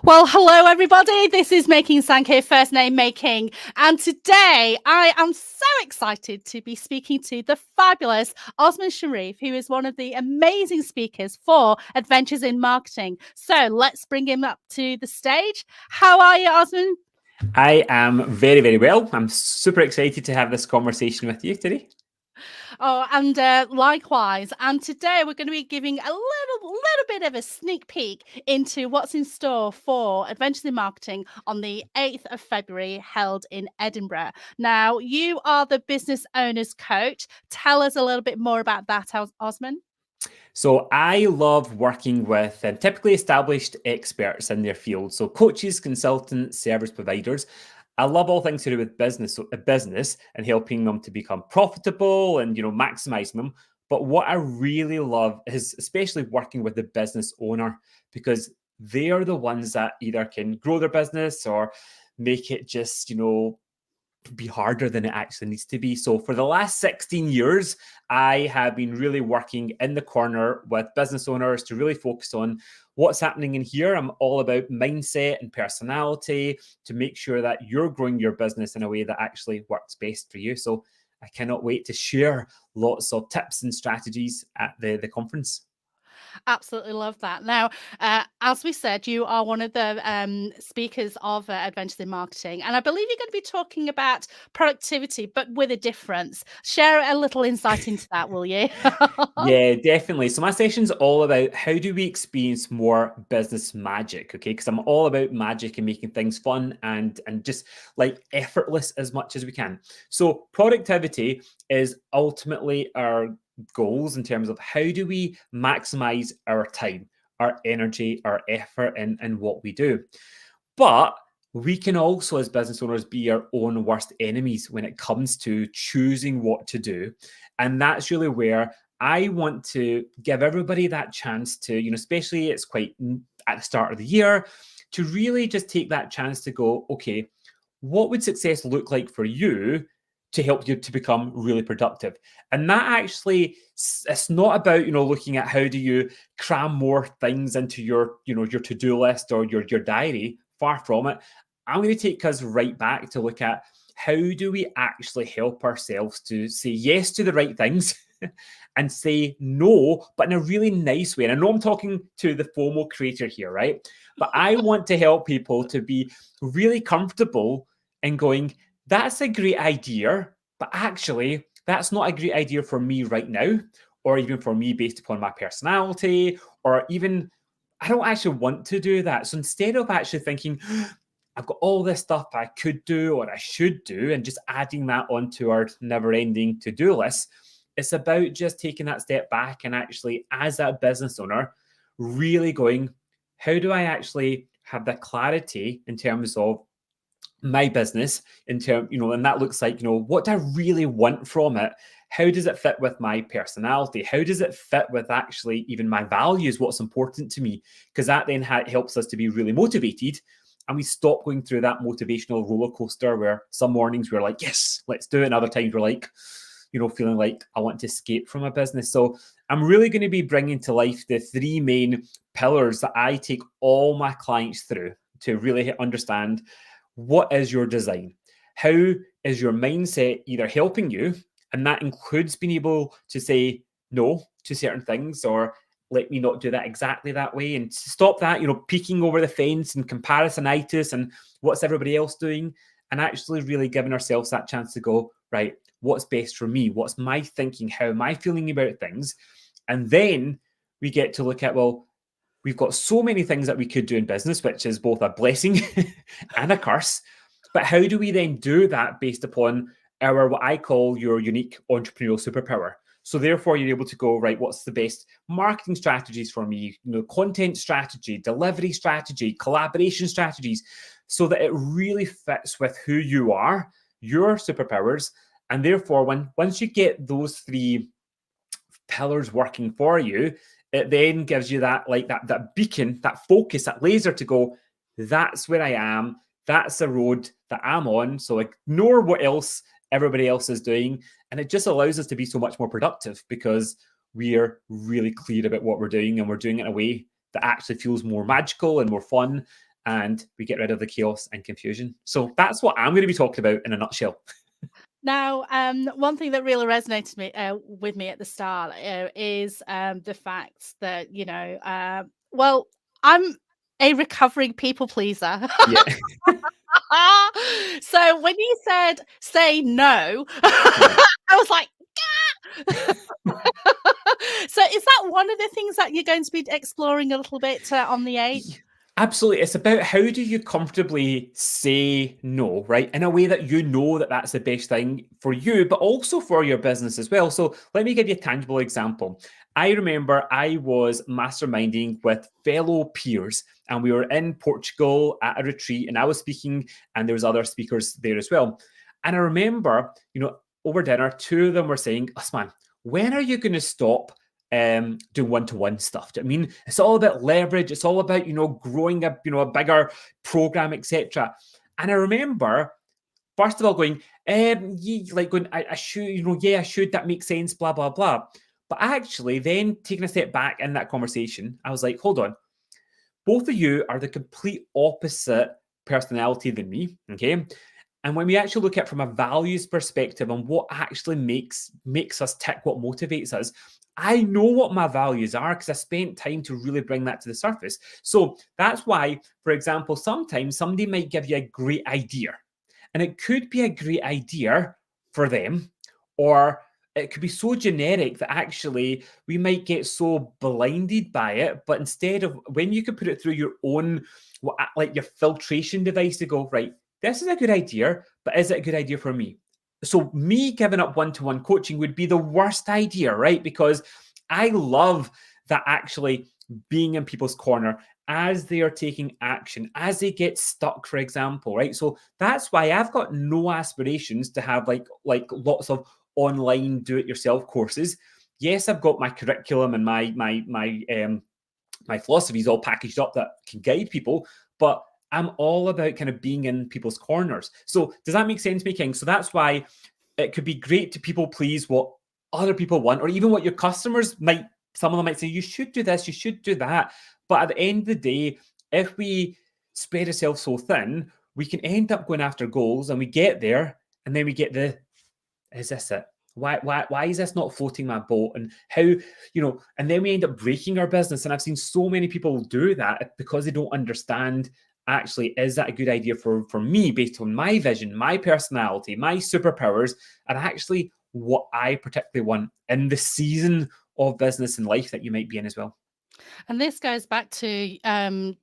Well, hello everybody. This is Making Sankey First Name Making, and today I am so excited to be speaking to the fabulous Osmaan Sharif, who is one of the amazing speakers for Adventures in Marketing. So let's bring him up to the stage. How are you, Osmaan? I am very, very well. I'm super excited to have this conversation with you today. Oh, and likewise. And today we're going to be giving a little bit of a sneak peek into what's in store for Adventures in Marketing on the 8th of February, held in Edinburgh. Now, you are the business owner's coach. Tell us a little bit more about that, Osmaan. So I love working with typically established experts in their field. So coaches, consultants, service providers. I love all things to do with business and helping them to become profitable and, maximizing them. But what I really love is especially working with the business owner, because they are the ones that either can grow their business or make it just, be harder than it actually needs to be. So for the last 16 years, I have been really working in the corner with business owners to really focus on what's happening in here. I'm all about mindset and personality to make sure that you're growing your business in a way that actually works best for you. So I cannot wait to share lots of tips and strategies at the conference. Absolutely love that. Now, as we said, you are one of the speakers of Adventures in Marketing, and I believe you're going to be talking about productivity, but with a difference. Share a little insight into that, will you? Yeah, definitely. So my session's all about how do we experience more business magic, okay? Because I'm all about magic and making things fun and just like effortless as much as we can. So productivity is ultimately our goals in terms of how do we maximize our time, our energy, our effort, and what we do. But we can also, as business owners, be our own worst enemies when it comes to choosing what to do. And that's really where I want to give everybody that chance to, especially it's quite at the start of the year, to really just take that chance to go, okay, what would success look like for you to help you to become really productive? And that actually, it's not about, looking at how do you cram more things into your, your to-do list or your diary. Far from it. I'm going to take us right back to look at how do we actually help ourselves to say yes to the right things and say no, but in a really nice way. And I know I'm talking to the FOMO creator here, right? But I want to help people to be really comfortable in going, that's a great idea, but actually, that's not a great idea for me right now, or even for me based upon my personality, or even I don't actually want to do that. So instead of actually thinking, I've got all this stuff I could do or I should do, and just adding that onto our never ending to do list, it's about just taking that step back and actually, as a business owner, really going, how do I actually have the clarity in terms of my business and that looks like, what do I really want from it? How does it fit with my personality? How does it fit with actually even my values? What's important to me? Because that then helps us to be really motivated, and we stop going through that motivational roller coaster where some mornings we're like, yes, let's do it, and other times we're like, feeling like I want to escape from a business. So I'm really going to be bringing to life the three main pillars that I take all my clients through to really understand what is your design? How is your mindset either helping you? And that includes being able to say no to certain things, or let me not do that exactly that way, and stop that, peeking over the fence and comparisonitis and what's everybody else doing, and actually really giving ourselves that chance to go, right, what's best for me? What's my thinking? How am I feeling about things? And then we get to look at, well, we've got so many things that we could do in business, which is both a blessing and a curse. But how do we then do that based upon what I call your unique entrepreneurial superpower? So therefore, you're able to go, right, what's the best marketing strategies for me? Content strategy, delivery strategy, collaboration strategies, so that it really fits with who you are, your superpowers. And therefore, once you get those three pillars working for you, it then gives you that beacon, that focus, that laser to go, that's where I am, that's the road that I'm on. So ignore what else everybody else is doing. And it just allows us to be so much more productive because we are really clear about what we're doing, and we're doing it in a way that actually feels more magical and more fun. and we get rid of the chaos and confusion. So that's what I'm going to be talking about in a nutshell. Now, one thing that really resonated with me at the start is the fact that, well, I'm a recovering people pleaser. Yeah. So when you said say no, Yeah. I was like, so is that one of the things that you're going to be exploring a little bit on the 8th? Absolutely. It's about how do you comfortably say no, right? In a way that you know that that's the best thing for you, but also for your business as well. So let me give you a tangible example. I remember I was masterminding with fellow peers and we were in Portugal at a retreat and I was speaking and there was other speakers there as well. And I remember, over dinner, two of them were saying, Osmaan, when are you going to stop doing one-to-one stuff? I mean, it's all about leverage. It's all about, growing a bigger program, etc. And I remember, first of all, going, I should, I should, that makes sense, blah, blah, blah. But actually, then taking a step back in that conversation, I was like, hold on, both of you are the complete opposite personality than me, okay? And when we actually look at it from a values perspective and what actually makes us tick, what motivates us, I know what my values are because I spent time to really bring that to the surface. So that's why, for example, sometimes somebody might give you a great idea, and it could be a great idea for them, or it could be so generic that actually we might get so blinded by it. But instead of when you could put it through your own, like your filtration device to go, right, this is a good idea, but is it a good idea for me? So me giving up one-to-one coaching would be the worst idea, right? Because I love that actually being in people's corner as they are taking action, as they get stuck, for example, right? So that's why I've got no aspirations to have like lots of online do-it-yourself courses. Yes, I've got my curriculum and my philosophies all packaged up that can guide people, but I'm all about kind of being in people's corners. So does that make sense, King? So that's why it could be great to people please what other people want, or even what your customers might, some of them might say, you should do this, you should do that. But at the end of the day, if we spread ourselves so thin, we can end up going after goals and we get there and then we get is this it? Why is this not floating my boat? And how, and then we end up breaking our business. And I've seen so many people do that because they don't understand actually, is that a good idea for me based on my vision, my personality, my superpowers, and actually what I particularly want in the season of business and life that you might be in as well. And this goes back to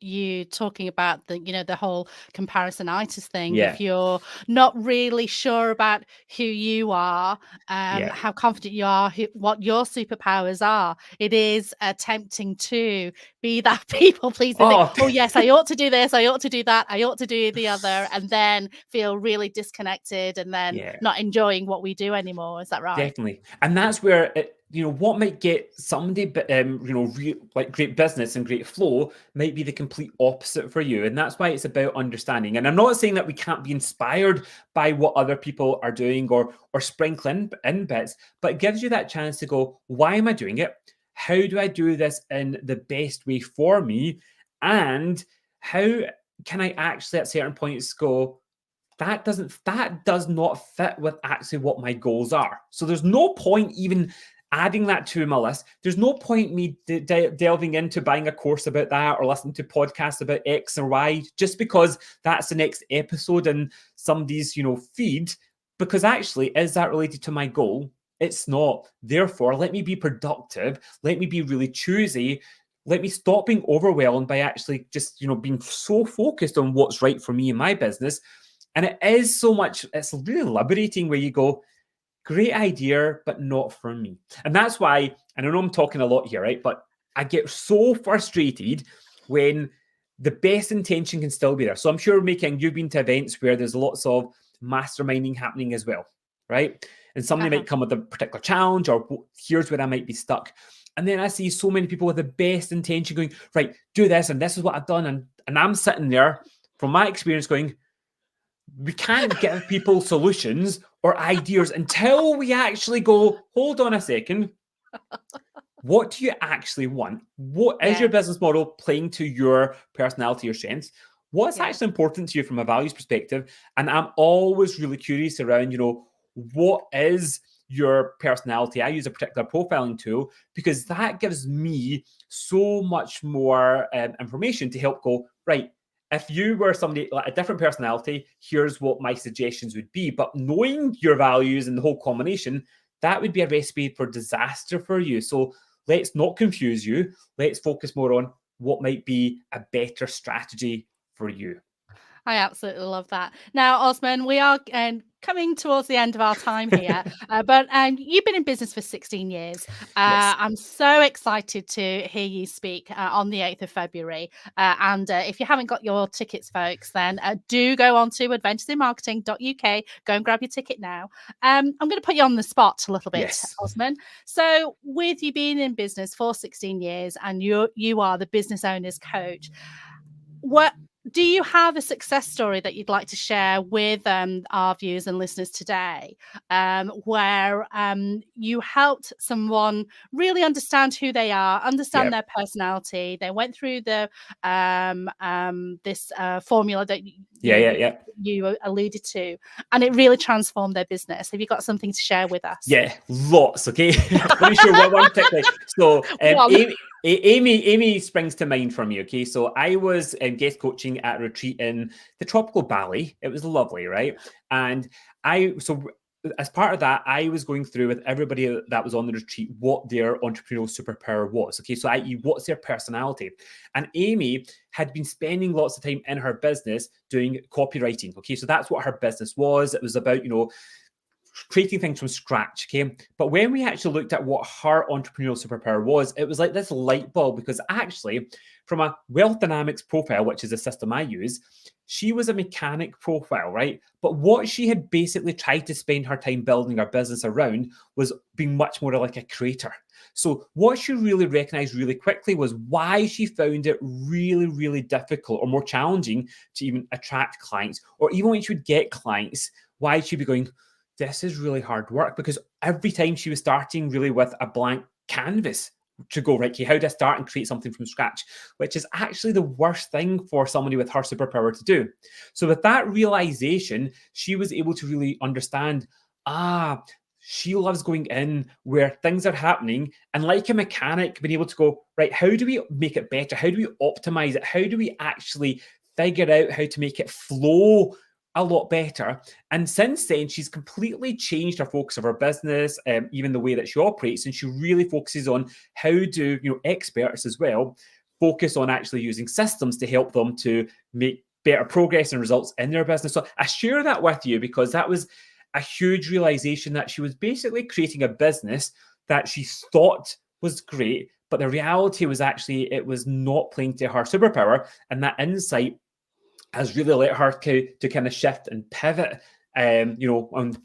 you talking about the whole comparisonitis thing. Yeah. If you're not really sure about who you are, Yeah. how confident you are, what your superpowers are, it is tempting to be that people pleaser. Oh, Oh yes, I ought to do this, I ought to do that, I ought to do the other, and then feel really disconnected and then yeah. not enjoying what we do anymore. Is that right? Definitely. And that's where what might get somebody, like great business and great flow might be the complete opposite for you. And that's why it's about understanding. And I'm not saying that we can't be inspired by what other people are doing or sprinkling in bits, but it gives you that chance to go, why am I doing it? How do I do this in the best way for me? And how can I actually at certain points go, that does not fit with actually what my goals are. So there's no point even adding that to my list. There's no point me delving into buying a course about that or listening to podcasts about X or Y just because that's the next episode in somebody's feed. Because actually, is that related to my goal? It's not. Therefore, let me be productive. Let me be really choosy. Let me stop being overwhelmed by actually just being so focused on what's right for me in my business. And it is so much, it's really liberating where you go, great idea, but not for me. And that's why, and I know I'm talking a lot here, right? But I get so frustrated when the best intention can still be there. So I'm sure, you've been to events where there's lots of masterminding happening as well, right? And somebody might come with a particular challenge or here's where I might be stuck. And then I see so many people with the best intention going, right, do this, and this is what I've done. And I'm sitting there from my experience going, we can't give people solutions or ideas until we actually go, hold on a second. What do you actually want? What is your business model playing to your personality, your strengths? What's Yeah. actually important to you from a values perspective? And I'm always really curious around, what is your personality? I use a particular profiling tool because that gives me so much more information to help go, right, if you were somebody like a different personality, here's what my suggestions would be. But knowing your values and the whole combination, that would be a recipe for disaster for you. So let's not confuse you. Let's focus more on what might be a better strategy for you. I absolutely love that. Now, Osman, we are coming towards the end of our time here, but you've been in business for 16 years. Yes. I'm so excited to hear you speak on the 8th of February. And if you haven't got your tickets, folks, then do go on to adventuresinmarketing.uk. Go and grab your ticket now. I'm going to put you on the spot a little bit, Yes. Osman. So, with you being in business for 16 years and you are the business owner's coach, what do you have a success story that you'd like to share with our viewers and listeners today, where you helped someone really understand who they are, understand Yep. their personality? They went through the this formula that Yeah. Yeah. Yeah. you alluded to, and it really transformed their business. Have you got something to share with us? Yeah. Lots. Okay. Let me share one particularly. So, One. Amy springs to mind for me. Okay. So I was guest coaching at a retreat in the tropical Bali. It was lovely, right? And so as part of that, I was going through with everybody that was on the retreat what their entrepreneurial superpower was. Okay. So, i.e., what's their personality? And Amy had been spending lots of time in her business doing copywriting. Okay. So that's what her business was. It was about, creating things from scratch. Okay. But when we actually looked at what her entrepreneurial superpower was, it was like this light bulb because actually, from a wealth dynamics profile, which is a system I use, she was a mechanic profile, right? But what she had basically tried to spend her time building her business around was being much more like a creator. So, what she really recognized really quickly was why she found it really, really difficult or more challenging to even attract clients, or even when she would get clients, why she'd be going, this is really hard work, because every time she was starting really with a blank canvas to go, right, okay, how do I start and create something from scratch, which is actually the worst thing for somebody with her superpower to do. So with that realization, she was able to really understand, she loves going in where things are happening and, like a mechanic, being able to go, right, how do we make it better? How do we optimize it? How do we actually figure out how to make it flow a lot better? And since then, she's completely changed her focus of her business, even the way that she operates, and she really focuses on how do experts as well focus on actually using systems to help them to make better progress and results in their business. So I share that with you because that was a huge realization that she was basically creating a business that she thought was great, but the reality was actually it was not playing to her superpower, and that insight has really let her to kind of shift and pivot,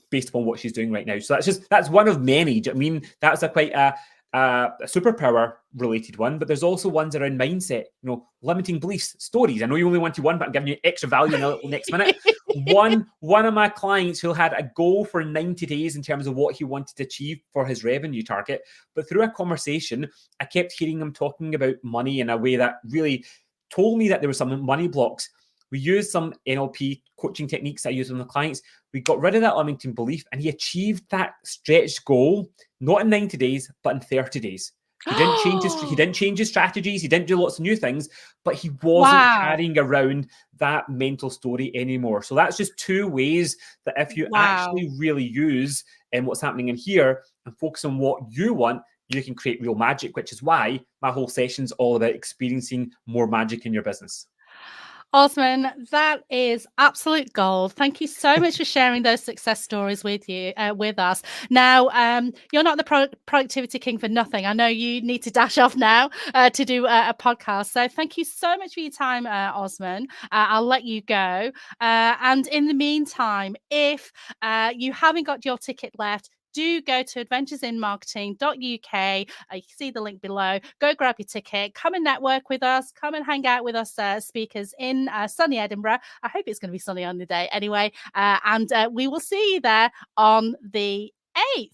based upon what she's doing right now. So that's one of many. Do you know what I mean? That's quite a superpower related one, but there's also ones around mindset, limiting beliefs, stories. I know you only wanted one, but I'm giving you extra value in the next minute. One of my clients who had a goal for 90 days in terms of what he wanted to achieve for his revenue target, but through a conversation, I kept hearing him talking about money in a way that really told me that there were some money blocks. We used some NLP coaching techniques I use with my clients. We got rid of that limiting belief, and he achieved that stretched goal, not in 90 days, but in 30 days. He didn't change his strategies. He didn't do lots of new things, but he wasn't Wow. carrying around that mental story anymore. So that's just two ways that if you Wow. actually really use what's happening in here and focus on what you want, you can create real magic, which is why my whole session's all about experiencing more magic in your business. Osman, that is absolute gold. Thank you so much for sharing those success stories with us. Now, you're not the productivity king for nothing. I know you need to dash off now to do a podcast. So thank you so much for your time, Osman. I'll let you go. And in the meantime, if you haven't got your ticket left, do go to adventuresinmarketing.uk. You can see the link below. Go grab your ticket. Come and network with us. Come and hang out with us speakers in sunny Edinburgh. I hope it's going to be sunny on the day anyway. And we will see you there on the 8th.